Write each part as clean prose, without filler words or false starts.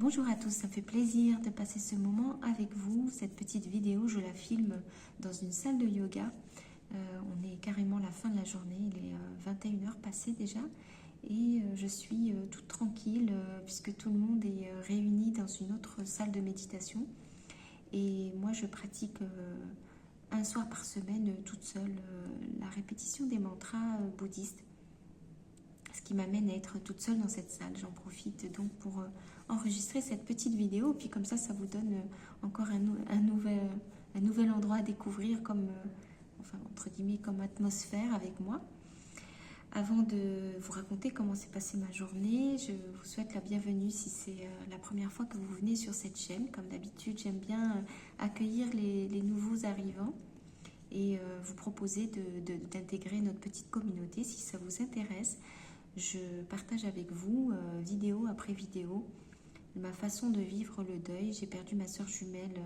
Bonjour à tous, ça me fait plaisir de passer ce moment avec vous. Cette petite vidéo, je la filme dans une salle de yoga. On est carrément à la fin de la journée, il est 21 heures passées déjà. Et je suis toute tranquille puisque tout le monde est réuni dans une autre salle de méditation. Et moi, je pratique un soir par semaine toute seule la répétition des mantras bouddhistes. Ce qui m'amène à être toute seule dans cette salle. J'en profite donc pour enregistrer cette petite vidéo. Puis comme ça vous donne encore un nouvel endroit à découvrir comme, enfin, entre guillemets, comme atmosphère avec moi. Avant de vous raconter comment s'est passée ma journée, je vous souhaite la bienvenue si c'est la première fois que vous venez sur cette chaîne. Comme d'habitude, j'aime bien accueillir les nouveaux arrivants et vous proposer d'intégrer notre petite communauté si ça vous intéresse. Je partage avec vous, vidéo après vidéo, ma façon de vivre le deuil. J'ai perdu ma sœur jumelle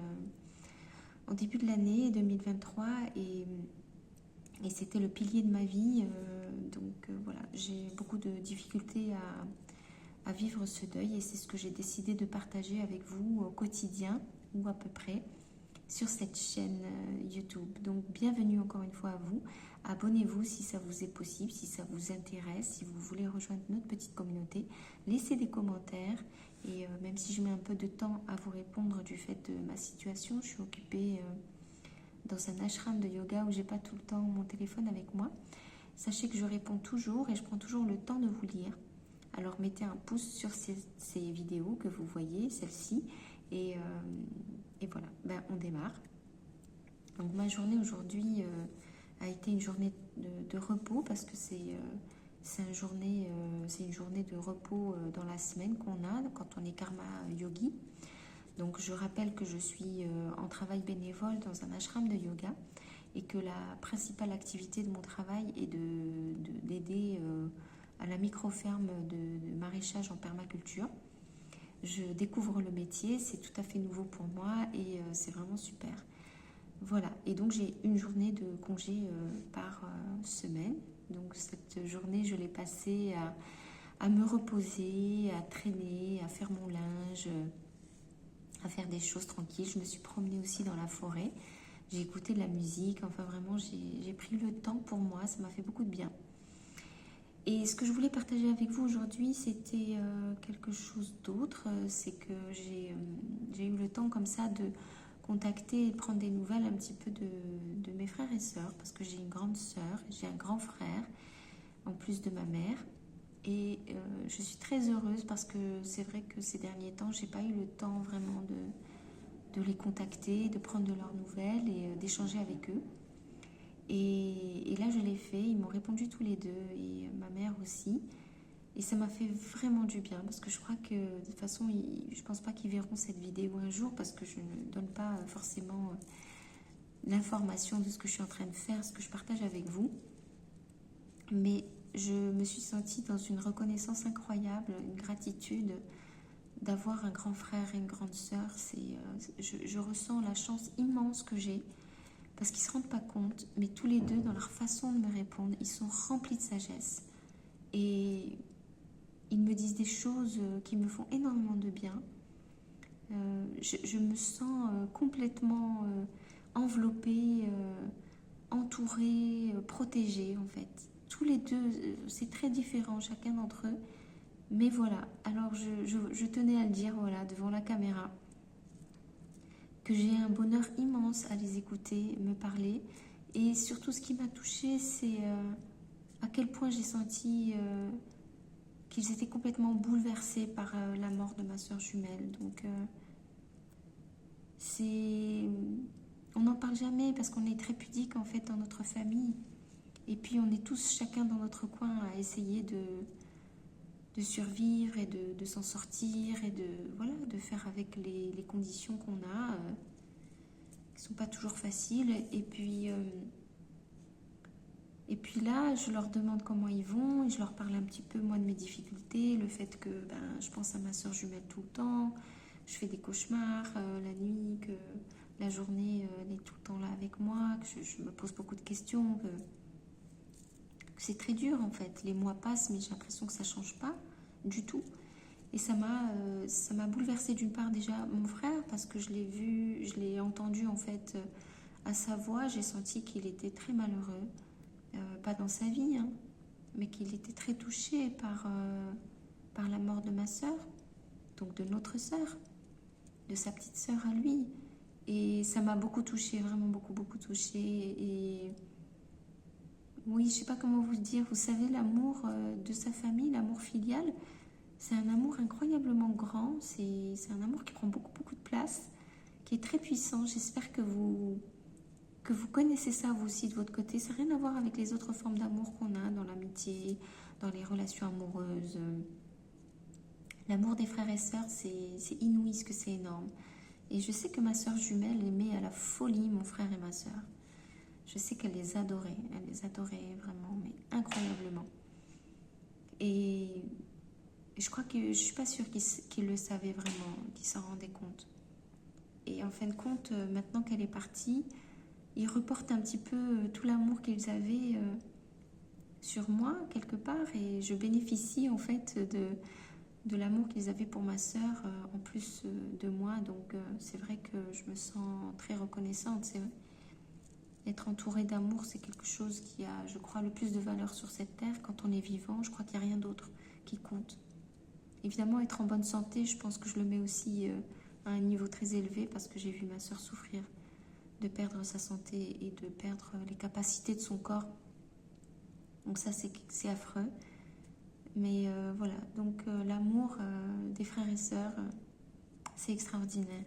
en début de l'année 2023 et c'était le pilier de ma vie. Voilà, j'ai beaucoup de difficultés à vivre ce deuil et c'est ce que j'ai décidé de partager avec vous au quotidien ou à peu près sur cette chaîne YouTube. Donc bienvenue encore une fois à vous. Abonnez-vous si ça vous est possible, si ça vous intéresse, si vous voulez rejoindre notre petite communauté. Laissez des commentaires et même si je mets un peu de temps à vous répondre du fait de ma situation, je suis occupée dans un ashram de yoga où j'ai pas tout le temps mon téléphone avec moi. Sachez que je réponds toujours et je prends toujours le temps de vous lire. Alors mettez un pouce sur ces vidéos que vous voyez, celle-ci, et voilà, on démarre. Donc ma journée aujourd'hui a été une journée de repos parce que c'est une journée de repos dans la semaine qu'on a quand on est karma yogi. Donc je rappelle que je suis en travail bénévole dans un ashram de yoga et que la principale activité de mon travail est d'aider à la micro-ferme de maraîchage en permaculture. Je découvre le métier, c'est tout à fait nouveau pour moi et c'est vraiment super. Voilà, et donc j'ai une journée de congé par semaine. Donc cette journée, je l'ai passée à me reposer, à traîner, à faire mon linge, à faire des choses tranquilles. Je me suis promenée aussi dans la forêt. J'ai écouté de la musique. Enfin, vraiment, j'ai pris le temps pour moi. Ça m'a fait beaucoup de bien. Et ce que je voulais partager avec vous aujourd'hui, c'était quelque chose d'autre. C'est que j'ai eu le temps comme ça de contacter et de prendre des nouvelles un petit peu de mes frères et sœurs. Parce que j'ai une grande sœur, j'ai un grand frère, en plus de ma mère. Et je suis très heureuse parce que c'est vrai que ces derniers temps, j'ai pas eu le temps vraiment de les contacter, de prendre de leurs nouvelles et d'échanger avec eux. Et là, je l'ai fait. Ils m'ont répondu tous les deux et ma mère aussi. Et ça m'a fait vraiment du bien parce que je crois que de toute façon, je pense pas qu'ils verront cette vidéo un jour parce que je ne donne pas forcément l'information de ce que je suis en train de faire, ce que je partage avec vous. Mais je me suis sentie dans une reconnaissance incroyable, une gratitude d'avoir un grand frère et une grande sœur. Je ressens la chance immense que j'ai parce qu'ils ne se rendent pas compte, mais tous les deux, dans leur façon de me répondre, ils sont remplis de sagesse. Et ils me disent des choses qui me font énormément de bien. Je me sens complètement enveloppée, entourée, protégée en fait. Tous les deux, c'est très différent chacun d'entre eux. Mais voilà, alors je tenais à le dire voilà, devant la caméra, que j'ai un bonheur immense à les écouter, me parler. Et surtout, ce qui m'a touchée, c'est à quel point j'ai senti qu'ils étaient complètement bouleversés par la mort de ma sœur jumelle. Donc, on n'en parle jamais parce qu'on est très pudique en fait dans notre famille. Et puis, on est tous chacun dans notre coin à essayer de survivre et de s'en sortir et de faire avec les conditions qu'on a qui sont pas toujours faciles. Et puis là, je leur demande comment ils vont et je leur parle un petit peu moi de mes difficultés, le fait que je pense à ma soeur jumelle tout le temps, je fais des cauchemars la nuit, que la journée elle est tout le temps là avec moi, que je me pose beaucoup de questions, que c'est très dur en fait. Les mois passent mais j'ai l'impression que ça change pas du tout. Et ça m'a bouleversée d'une part déjà mon frère, parce que je l'ai vu, je l'ai entendu en fait à sa voix, j'ai senti qu'il était très malheureux, pas dans sa vie, hein, mais qu'il était très touché par la mort de ma sœur, donc de notre sœur, de sa petite sœur à lui. Et ça m'a beaucoup touchée, vraiment beaucoup, beaucoup touchée. Et oui, je sais pas comment vous dire, vous savez, l'amour de sa famille, l'amour filial, c'est un amour incroyablement grand, c'est un amour qui prend beaucoup, beaucoup de place, qui est très puissant. J'espère que vous connaissez ça vous aussi de votre côté. Ça n'a rien à voir avec les autres formes d'amour qu'on a dans l'amitié, dans les relations amoureuses. L'amour des frères et sœurs, c'est inouï ce que c'est énorme. Et je sais que ma sœur jumelle aimait à la folie mon frère et ma sœur. Je sais qu'elle les adorait vraiment, mais incroyablement. Et je crois que je suis pas sûre qu'il le savait vraiment, qu'il s'en rendait compte. Et en fin de compte, maintenant qu'elle est partie, ils reportent un petit peu tout l'amour qu'ils avaient sur moi, quelque part, et je bénéficie en fait de l'amour qu'ils avaient pour ma sœur, en plus de moi. Donc c'est vrai que je me sens très reconnaissante. C'est vrai. Être entourée d'amour, c'est quelque chose qui a, je crois, le plus de valeur sur cette terre. Quand on est vivant, je crois qu'il n'y a rien d'autre qui compte. Évidemment, être en bonne santé, je pense que je le mets aussi à un niveau très élevé, parce que j'ai vu ma sœur souffrir de perdre sa santé et de perdre les capacités de son corps. Donc ça, c'est affreux. Mais voilà, donc l'amour des frères et sœurs, c'est extraordinaire.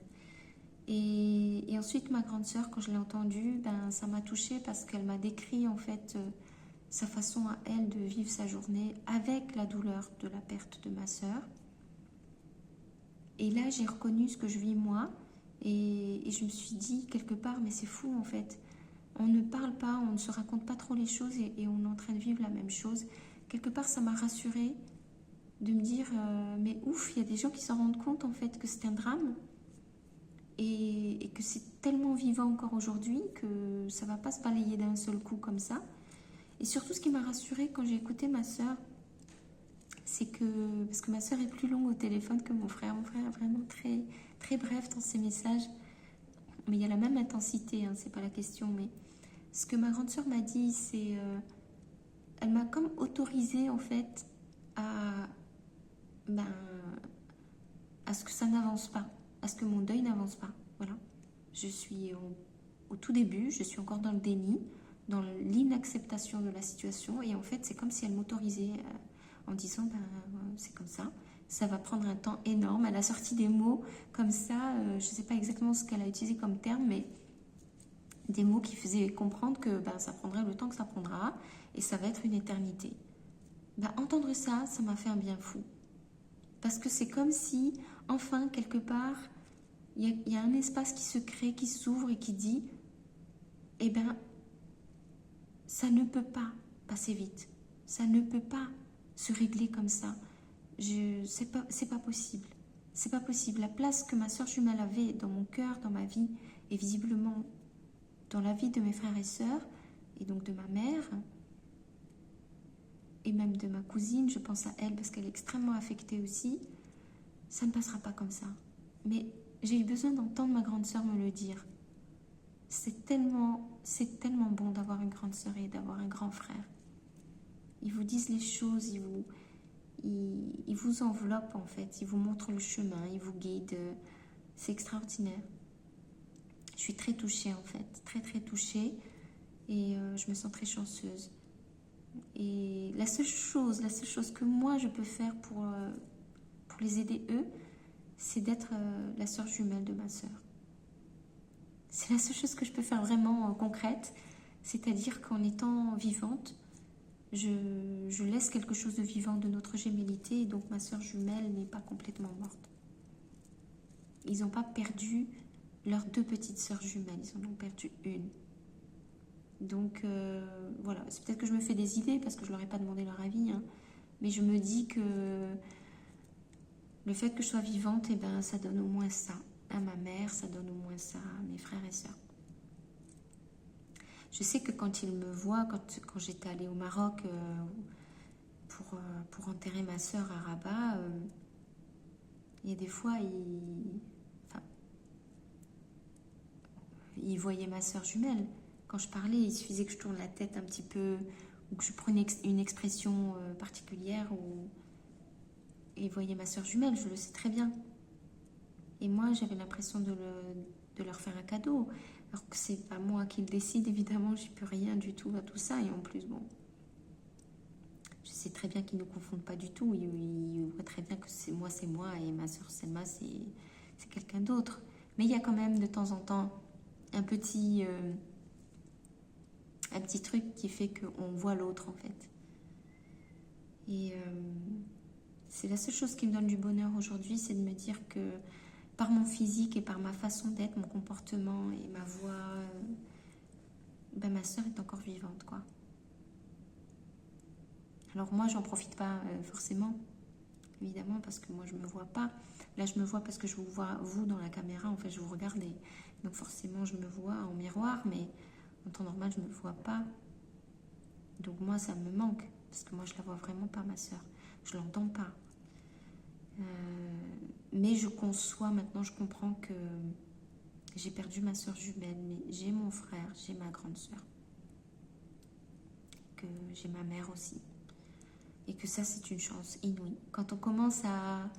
Et ensuite, ma grande sœur, quand je l'ai entendue, ben, ça m'a touchée parce qu'elle m'a décrit en fait sa façon à elle de vivre sa journée avec la douleur de la perte de ma sœur. Et là, j'ai reconnu ce que je vis moi, et je me suis dit quelque part, mais c'est fou en fait. On ne parle pas, on ne se raconte pas trop les choses, et on est en train de vivre la même chose. Quelque part, ça m'a rassurée de me dire, mais ouf, il y a des gens qui s'en rendent compte en fait que c'est un drame, et que c'est tellement vivant encore aujourd'hui que ça va pas se balayer d'un seul coup comme ça. Et surtout, ce qui m'a rassurée quand j'ai écouté ma sœur, c'est que, parce que ma sœur est plus longue au téléphone que mon frère est vraiment très, très bref dans ses messages, mais il y a la même intensité, hein, c'est pas la question. Mais ce que ma grande sœur m'a dit, c'est, elle m'a comme autorisée en fait à, ben, à ce que ça n'avance pas, à ce que mon deuil n'avance pas. Voilà. Je suis au tout début, je suis encore dans le déni, dans l'inacceptation de la situation, et en fait, c'est comme si elle m'autorisait en disant, ben, c'est comme ça va prendre un temps énorme. Elle a sorti des mots comme ça, je ne sais pas exactement ce qu'elle a utilisé comme terme, mais des mots qui faisaient comprendre que ben, ça prendrait le temps que ça prendra, et ça va être une éternité. Ben, entendre ça, ça m'a fait un bien fou. Parce que c'est comme si, enfin, quelque part, il y a un espace qui se crée, qui s'ouvre et qui dit, eh bien, ça ne peut pas passer vite. Ça ne peut pas se régler comme ça. C'est pas possible. C'est pas possible. La place que ma sœur jumelle avait dans mon cœur, dans ma vie, et visiblement dans la vie de mes frères et sœurs, et donc de ma mère, et même de ma cousine, je pense à elle parce qu'elle est extrêmement affectée aussi, ça ne passera pas comme ça. Mais j'ai eu besoin d'entendre ma grande sœur me le dire. C'est tellement bon d'avoir une grande sœur et d'avoir un grand frère. Ils vous disent les choses, ils vous enveloppent en fait, ils vous montrent le chemin, ils vous guident. C'est extraordinaire. Je suis très touchée en fait, très très touchée, et je me sens très chanceuse. Et la seule chose que moi je peux faire pour les aider eux, c'est d'être la sœur jumelle de ma sœur. C'est la seule chose que je peux faire vraiment concrète, c'est-à-dire qu'en étant vivante, je laisse quelque chose de vivant de notre gémellité, et donc ma sœur jumelle n'est pas complètement morte. Ils n'ont pas perdu leurs deux petites sœurs jumelles, ils en ont perdu une. Donc voilà, c'est peut-être que je me fais des idées parce que je ne leur ai pas demandé leur avis, hein, mais je me dis que le fait que je sois vivante, eh ben, ça donne au moins ça à ma mère, ça donne au moins ça à mes frères et sœurs. Je sais que quand ils me voient, quand j'étais allée au Maroc pour enterrer ma sœur à Rabat, Et des fois, il voyait ma soeur jumelle. Quand je parlais, il suffisait que je tourne la tête un petit peu ou que je prenne une expression particulière et il voyait ma soeur jumelle, je le sais très bien. Et moi, j'avais l'impression de leur faire un cadeau. Alors que c'est pas moi qui le décide, évidemment, j'y peux rien du tout à tout ça. Et en plus, bon, je sais très bien qu'ils ne confondent pas du tout. Ils voient très bien que c'est moi, et ma soeur Selma, c'est quelqu'un d'autre. Mais il y a quand même de temps en temps un petit truc qui fait qu'on voit l'autre, en fait. Et c'est la seule chose qui me donne du bonheur aujourd'hui, c'est de me dire que par mon physique et par ma façon d'être, mon comportement et ma voix, ben ma soeur est encore vivante, quoi. Alors moi, j'en profite pas forcément, évidemment, parce que moi, je me vois pas. Là, je me vois parce que je vous vois, vous, dans la caméra, en fait, je vous regarde. Donc forcément, je me vois en miroir, mais en temps normal, je me vois pas. Donc moi, ça me manque, parce que moi, je la vois vraiment pas, ma soeur. Je l'entends pas. Mais je conçois maintenant, je comprends que j'ai perdu ma soeur jumelle, mais j'ai mon frère, j'ai ma grande soeur, que j'ai ma mère aussi, et que ça c'est une chance inouïe. Quand on commence à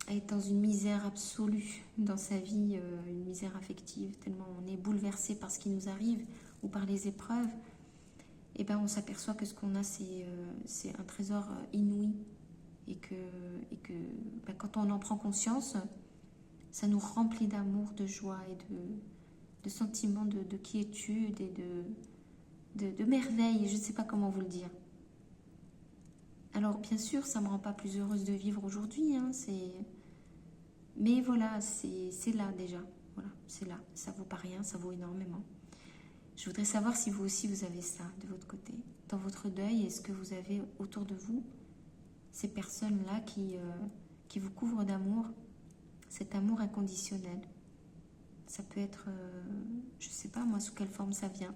être dans une misère absolue dans sa vie, une misère affective, tellement on est bouleversé par ce qui nous arrive ou par les épreuves, et ben on s'aperçoit que ce qu'on a c'est un trésor inouï, et que ben, quand on en prend conscience, ça nous remplit d'amour, de joie et de sentiments de quiétude et de merveille. Je ne sais pas comment vous le dire. Alors bien sûr, ça ne me rend pas plus heureuse de vivre aujourd'hui, hein, mais voilà, c'est là déjà. Voilà, c'est là. Ça vaut pas rien, ça vaut énormément. Je voudrais savoir si vous aussi vous avez ça de votre côté. Dans votre deuil, est-ce que vous avez autour de vous ces personnes-là qui vous couvrent d'amour, cet amour inconditionnel? Ça peut être, je ne sais pas moi sous quelle forme ça vient.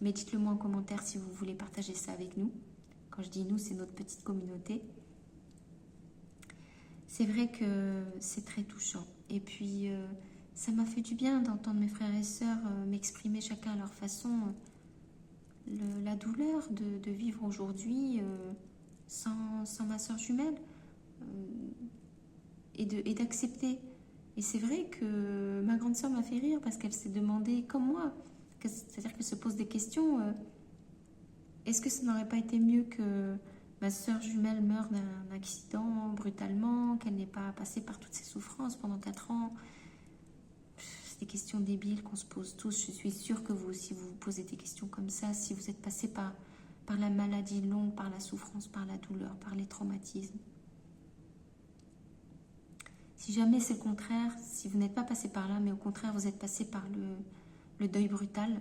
Mais dites-le moi en commentaire si vous voulez partager ça avec nous. Quand je dis nous, c'est notre petite communauté. C'est vrai que c'est très touchant. Et puis, ça m'a fait du bien d'entendre mes frères et sœurs m'exprimer chacun à leur façon la douleur de vivre aujourd'hui sans ma sœur jumelle et d'accepter. Et c'est vrai que ma grande sœur m'a fait rire parce qu'elle s'est demandé, comme moi, c'est-à-dire qu'elle se pose des questions. Est-ce que ça n'aurait pas été mieux que ma sœur jumelle meure d'un accident brutalement, qu'elle n'ait pas passé par toutes ces souffrances pendant 4 ans? C'est des questions débiles qu'on se pose tous. Je suis sûre que vous aussi vous vous posez des questions comme ça. Si vous êtes passé par la maladie longue, par la souffrance, par la douleur, par les traumatismes. Si jamais c'est le contraire, si vous n'êtes pas passé par là, mais au contraire vous êtes passé par le deuil brutal,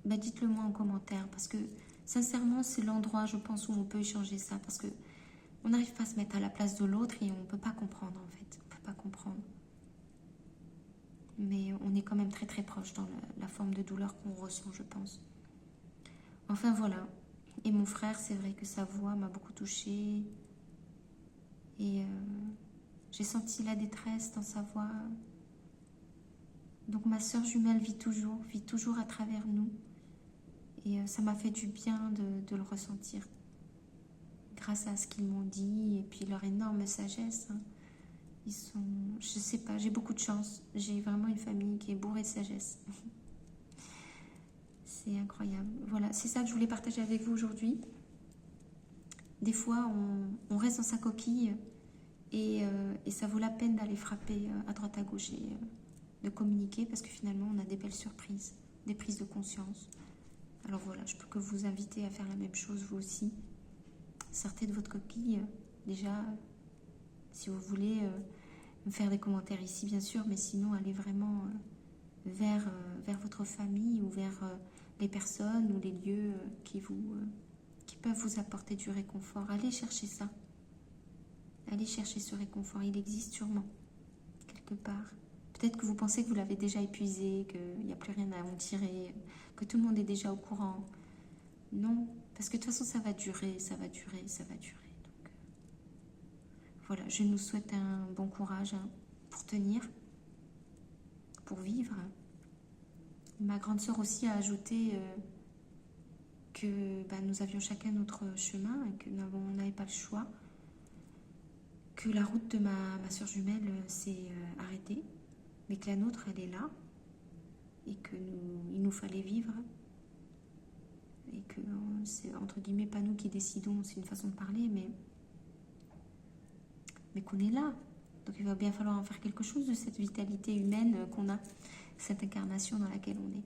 bah dites-le moi en commentaire, parce que sincèrement c'est l'endroit, je pense, où on peut échanger ça, parce que on n'arrive pas à se mettre à la place de l'autre et on ne peut pas comprendre en fait, on ne peut pas comprendre. Mais on est quand même très très proche dans la forme de douleur qu'on ressent, je pense. Enfin voilà, et mon frère, c'est vrai que sa voix m'a beaucoup touchée, et j'ai senti la détresse dans sa voix. Donc ma sœur jumelle vit toujours à travers nous. Et ça m'a fait du bien de le ressentir. Grâce à ce qu'ils m'ont dit et puis leur énorme sagesse. Hein. Ils sont... Je sais pas, j'ai beaucoup de chance. J'ai vraiment une famille qui est bourrée de sagesse. C'est incroyable. Voilà, c'est ça que je voulais partager avec vous aujourd'hui. Des fois, on reste dans sa coquille et ça vaut la peine d'aller frapper à droite à gauche et de communiquer parce que finalement, on a des belles surprises, des prises de conscience. Alors voilà, je peux que vous inviter à faire la même chose vous aussi. Sortez de votre coquille, déjà, si vous voulez me faire des commentaires ici bien sûr, mais sinon allez vraiment vers votre famille ou vers les personnes ou les lieux qui peuvent vous apporter du réconfort. Allez chercher ça. Allez chercher ce réconfort, il existe sûrement, quelque part. Peut-être que vous pensez que vous l'avez déjà épuisé, qu'il n'y a plus rien à en tirer, que tout le monde est déjà au courant. Non, parce que de toute façon, ça va durer, ça va durer, ça va durer. Donc, voilà, je nous souhaite un bon courage hein, pour tenir, pour vivre. Ma grande sœur aussi a ajouté que nous avions chacun notre chemin et que on n'avait pas le choix, que la route de ma sœur jumelle s'est arrêtée, mais que la nôtre, elle est là, et il nous fallait vivre, et que c'est entre guillemets pas nous qui décidons, c'est une façon de parler, mais qu'on est là. Donc il va bien falloir en faire quelque chose de cette vitalité humaine qu'on a, cette incarnation dans laquelle on est.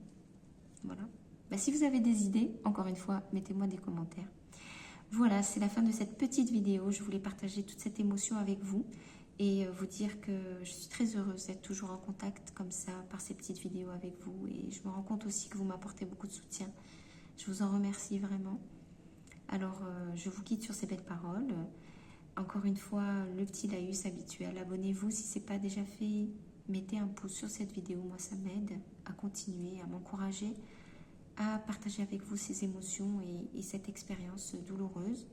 Voilà. Si vous avez des idées, encore une fois, mettez-moi des commentaires. Voilà, c'est la fin de cette petite vidéo. Je voulais partager toute cette émotion avec vous et vous dire que je suis très heureuse d'être toujours en contact comme ça par ces petites vidéos avec vous. Et je me rends compte aussi que vous m'apportez beaucoup de soutien. Je vous en remercie vraiment. Alors, je vous quitte sur ces belles paroles. Encore une fois, le petit laïus habituel. Abonnez-vous si ce n'est pas déjà fait. Mettez un pouce sur cette vidéo. Moi, ça m'aide à continuer, à m'encourager, à partager avec vous ces émotions et cette expérience douloureuse.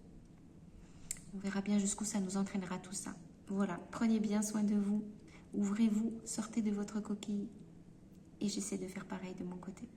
On verra bien jusqu'où ça nous entraînera tout ça. Voilà, prenez bien soin de vous. Ouvrez-vous, sortez de votre coquille. Et j'essaie de faire pareil de mon côté.